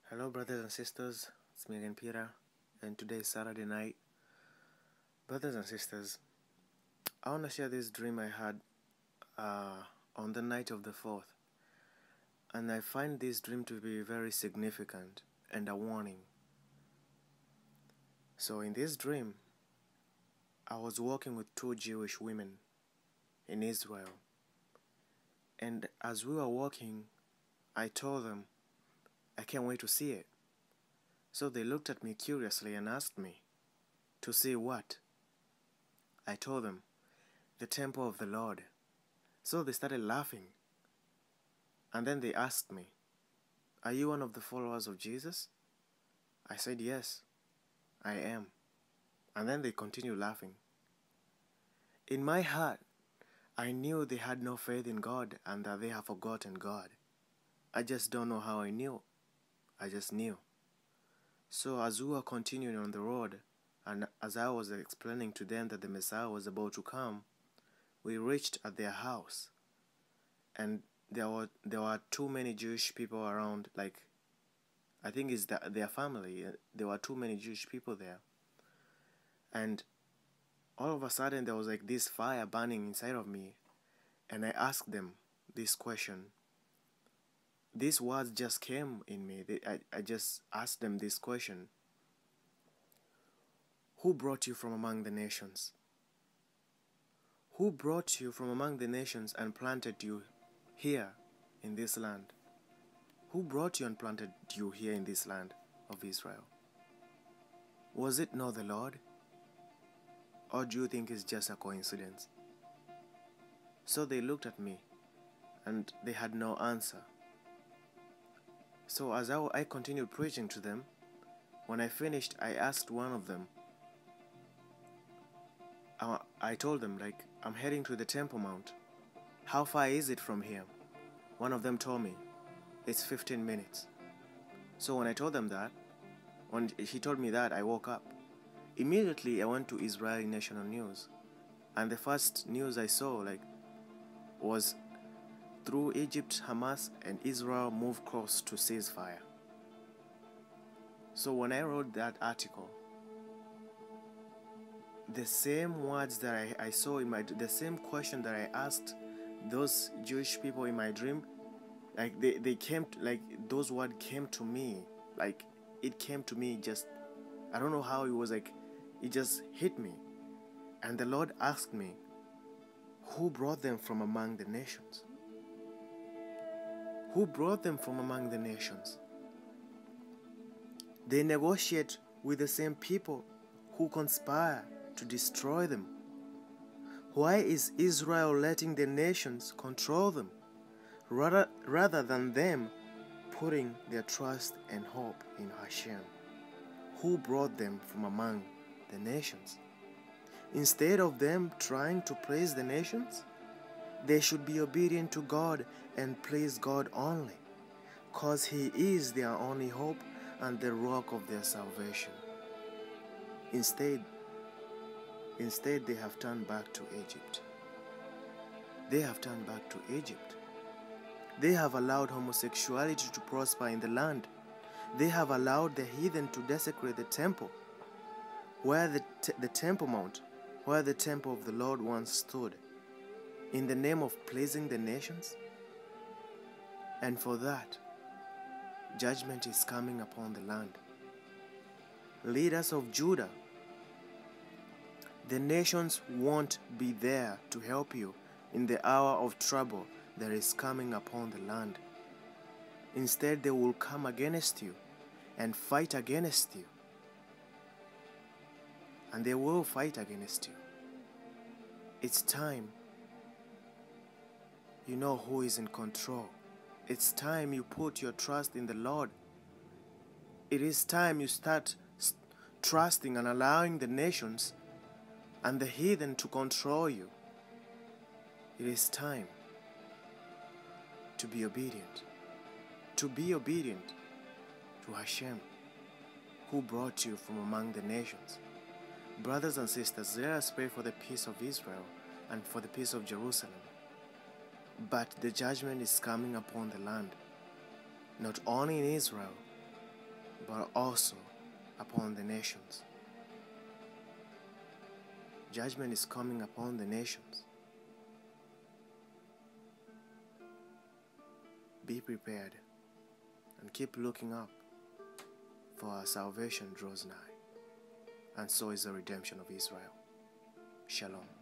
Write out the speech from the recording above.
Hello, brothers and sisters. It's me again, Peter, and today is Saturday night. Brothers and sisters, I want to share this dream I had on the night of the 4th, and I find this dream to be very significant and a warning. So, in this dream, I was walking with two Jewish women in Israel, and as we were walking, I told them, I can't wait to see it. So they looked at me curiously and asked me, to see what? I told them, the temple of the Lord. So they started laughing. And then they asked me, are you one of the followers of Jesus? I said, yes, I am. And then they continued laughing. In my heart, I knew they had no faith in God and that they have forgotten God. I just don't know how I knew. I just knew. So as we were continuing on the road, and as I was explaining to them that the Messiah was about to come, we reached at their house. And there were too many Jewish people around, like, I think it's their family. There were too many Jewish people there. And all of a sudden there was like this fire burning inside of me. And I asked them this question. These words just came in me. I just asked them this question. Who brought you from among the nations? Who brought you from among the nations and planted you here in this land? Who brought you and planted you here in this land of Israel? Was it not the Lord? Or do you think it's just a coincidence? So they looked at me and they had no answer. So as I continued preaching to them, when I finished, I asked one of them, I told them, like, I'm heading to the Temple Mount. How far is it from here? One of them told me, it's 15 minutes. So when I told them that, when he told me that, I woke up. Immediately I went to Israeli national news. And the first news I saw, was through Egypt, Hamas and Israel move close to ceasefire. So when I wrote that article, the same words that I saw the same question that I asked those Jewish people in my dream, like they came, those words came to me, like it came to me just, I don't know how it was, like it just hit me. And the Lord asked me, who brought them from among the nations? Who brought them from among the nations? They negotiate with the same people who conspire to destroy them. Why is Israel letting the nations control them, rather than them putting their trust and hope in Hashem, who brought them from among the nations? Instead of them trying to praise the nations, they should be obedient to God and praise God only, cause He is their only hope and the rock of their salvation. Instead, they have turned back to Egypt. They have turned back to Egypt. They have allowed homosexuality to prosper in the land. They have allowed the heathen to desecrate the temple, where the Temple Mount, where the temple of the Lord once stood, in the name of pleasing the nations. And for that, judgment is coming upon the land. Leaders of Judah, the nations won't be there to help you in the hour of trouble that is coming upon the land. Instead, they will come against you and fight against you. And they will fight against you. It's time you know who is in control. It's time you put your trust in the Lord. It is time you start trusting and allowing the nations and the heathen to control you. It is time to be obedient. To be obedient to Hashem, who brought you from among the nations. Brothers and sisters, let us pray for the peace of Israel and for the peace of Jerusalem. But the judgment is coming upon the land, not only in Israel, but also upon the nations. Judgment is coming upon the nations. Be prepared and keep looking up, for our salvation draws nigh, and so is the redemption of Israel. Shalom.